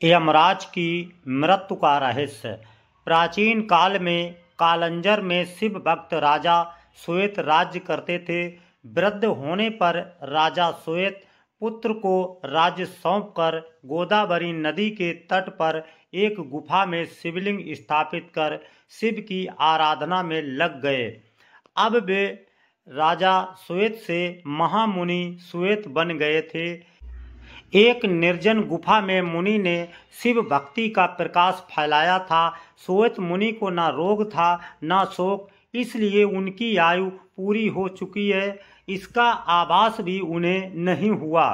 यमराज की मृत्यु का रहस्य। प्राचीन काल में कालंजर में शिव भक्त राजा श्वेत राज्य करते थे। वृद्ध होने पर राजा श्वेत पुत्र को राज्य सौंपकर गोदावरी नदी के तट पर एक गुफा में शिवलिंग स्थापित कर शिव की आराधना में लग गए। अब वे राजा श्वेत से महामुनि श्वेत बन गए थे। एक निर्जन गुफा में मुनि ने शिव भक्ति का प्रकाश फैलाया था। श्वेत मुनि को न रोग था न शोक, इसलिए उनकी आयु पूरी हो चुकी है, इसका आभास भी उन्हें नहीं हुआ।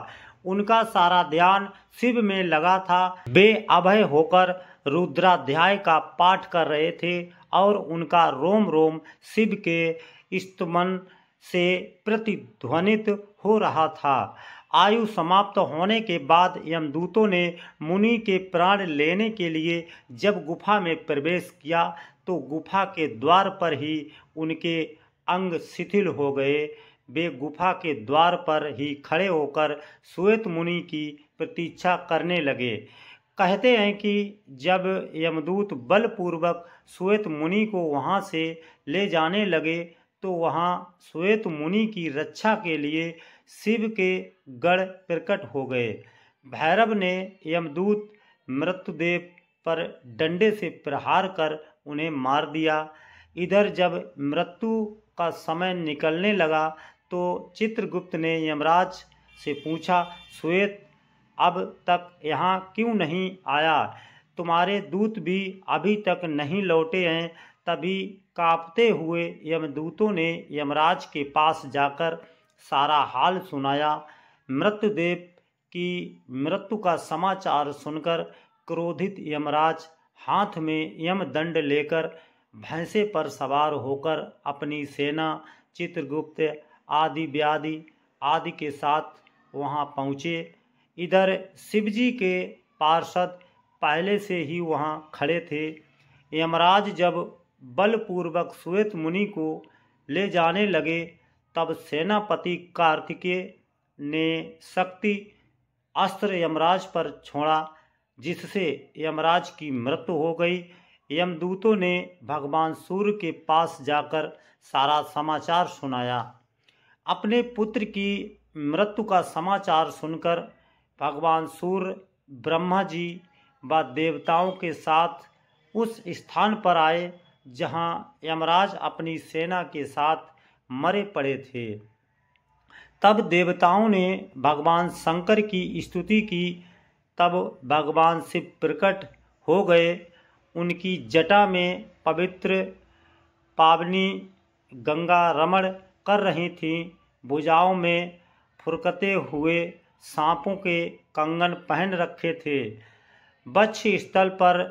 उनका सारा ध्यान शिव में लगा था। वे अभय होकर रुद्राध्याय का पाठ कर रहे थे और उनका रोम रोम शिव के स्तमन से प्रतिध्वनित हो रहा था। आयु समाप्त होने के बाद यमदूतों ने मुनि के प्राण लेने के लिए जब गुफा में प्रवेश किया तो गुफा के द्वार पर ही उनके अंग शिथिल हो गए। वे गुफा के द्वार पर ही खड़े होकर श्वेत मुनि की प्रतीक्षा करने लगे। कहते हैं कि जब यमदूत बलपूर्वक श्वेत मुनि को वहां से ले जाने लगे तो वहां श्वेत मुनि की रक्षा के लिए शिव के गण प्रकट हो गए। भैरव ने यमदूत मृत्युदेव पर डंडे से प्रहार कर उन्हें मार दिया। इधर जब मृत्यु का समय निकलने लगा तो चित्रगुप्त ने यमराज से पूछा, श्वेत अब तक यहाँ क्यों नहीं आया? तुम्हारे दूत भी अभी तक नहीं लौटे हैं। तभी कांपते हुए यमदूतों ने यमराज के पास जाकर सारा हाल सुनाया। मृत्युदेव की मृत्यु का समाचार सुनकर क्रोधित यमराज हाथ में यमदंड लेकर भैंसे पर सवार होकर अपनी सेना चित्रगुप्त आदि व्याधि आदि के साथ वहां पहुँचे। इधर शिवजी के पार्षद पहले से ही वहां खड़े थे। यमराज जब बलपूर्वक श्वेत मुनि को ले जाने लगे तब सेनापति कार्तिकेय ने शक्ति अस्त्र यमराज पर छोड़ा, जिससे यमराज की मृत्यु हो गई। यमदूतों ने भगवान सूर्य के पास जाकर सारा समाचार सुनाया। अपने पुत्र की मृत्यु का समाचार सुनकर भगवान सूर्य ब्रह्मा जी व देवताओं के साथ उस स्थान पर आए जहां यमराज अपनी सेना के साथ मरे पड़े थे। तब देवताओं ने भगवान शंकर की स्तुति की। तब भगवान शिव प्रकट हो गए। उनकी जटा में पवित्र पावनी गंगा रमण कर रही थी। भुजाओं में फुरकते हुए सांपों के कंगन पहन रखे थे। वक्ष स्थल पर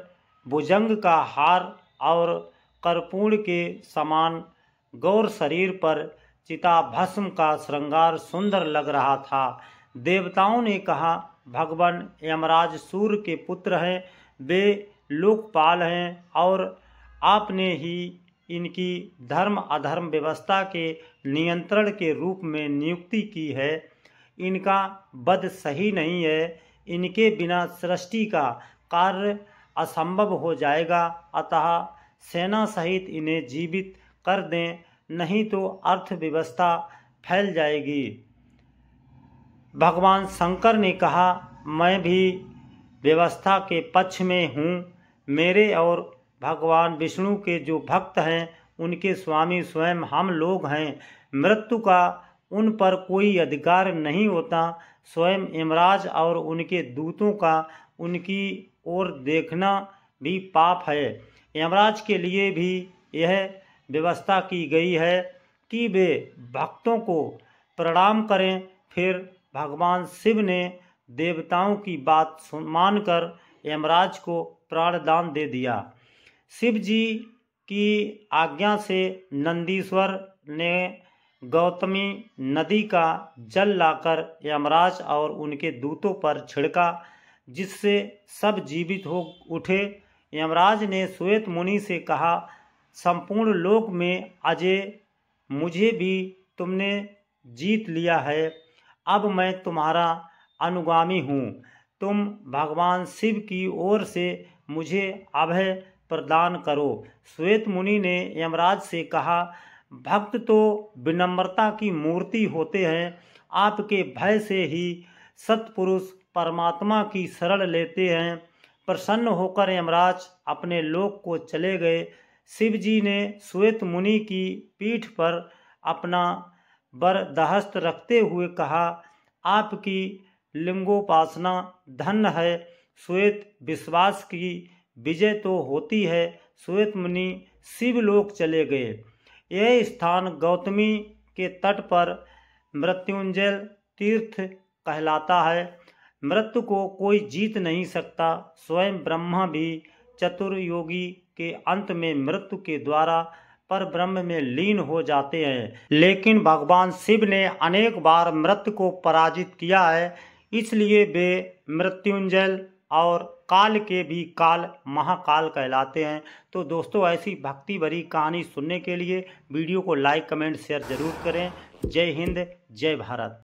भुजंग का हार और कर्पूर के समान गौर शरीर पर चिताभस्म का श्रृंगार सुंदर लग रहा था। देवताओं ने कहा, भगवान यमराज सूर्य के पुत्र हैं, वे लोकपाल हैं और आपने ही इनकी धर्म अधर्म व्यवस्था के नियंत्रण के रूप में नियुक्ति की है। इनका वध सही नहीं है। इनके बिना सृष्टि का कार्य असंभव हो जाएगा। अतः सेना सहित इन्हें जीवित कर दें, नहीं तो अर्थव्यवस्था फैल जाएगी। भगवान शंकर ने कहा, मैं भी व्यवस्था के पक्ष में हूँ। मेरे और भगवान विष्णु के जो भक्त हैं उनके स्वामी स्वयं हम लोग हैं। मृत्यु का उन पर कोई अधिकार नहीं होता। स्वयं यमराज और उनके दूतों का उनकी ओर देखना भी पाप है। यमराज के लिए भी यह व्यवस्था की गई है कि वे भक्तों को प्रणाम करें। फिर भगवान शिव ने देवताओं की बात मानकर यमराज को प्राणदान दे दिया। शिव जी की आज्ञा से नंदीश्वर ने गौतमी नदी का जल लाकर यमराज और उनके दूतों पर छिड़का, जिससे सब जीवित हो उठे। यमराज ने श्वेत मुनि से कहा, संपूर्ण लोक में अजय मुझे भी तुमने जीत लिया है। अब मैं तुम्हारा अनुगामी हूँ। तुम भगवान शिव की ओर से मुझे अभय प्रदान करो। श्वेत मुनि ने यमराज से कहा, भक्त तो विनम्रता की मूर्ति होते हैं, आपके भय से ही सत्पुरुष परमात्मा की शरण लेते हैं। प्रसन्न होकर यमराज अपने लोक को चले गए। शिव जी ने श्वेत मुनि की पीठ पर अपना वरदहस्त रखते हुए कहा, आपकी लिंगोपासना धन्य है। श्वेत विश्वास की विजय तो होती है। श्वेत मुनि शिवलोक चले गए। यह स्थान गौतमी के तट पर मृत्युंजय तीर्थ कहलाता है। मृत्यु को कोई जीत नहीं सकता। स्वयं ब्रह्मा भी चतुर्योगी के अंत में मृत्यु के द्वारा पर ब्रह्म में लीन हो जाते हैं, लेकिन भगवान शिव ने अनेक बार मृत्यु को पराजित किया है, इसलिए वे मृत्युंजय और काल के भी काल महाकाल कहलाते हैं। तो दोस्तों, ऐसी भक्ति भरी कहानी सुनने के लिए वीडियो को लाइक कमेंट शेयर जरूर करें। जय हिंद, जय भारत।